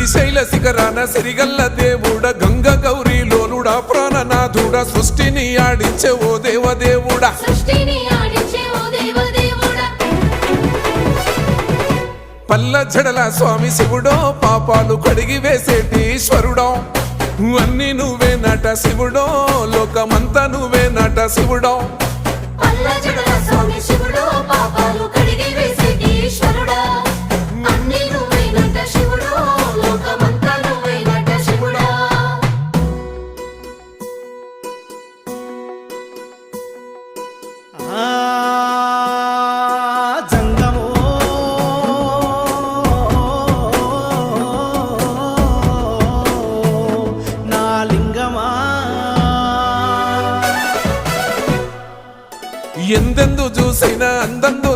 శ్రీశైల శిఖరాన సిరిగల్ల దేవుడ గంగ గౌరీ లోలుడా ప్రాణనాథుడ సృష్టిని ఆడించే ఓ దేవదేవుడా పల్ల జడల స్వామి శివుడో పాపాలు కడిగి వేసేటి ఈశ్వరుడో అన్ని నువ్వే నట శివుడో లోకమంతా నువ్వే నట శివుడో ఎందెందు చూసైనా అందందు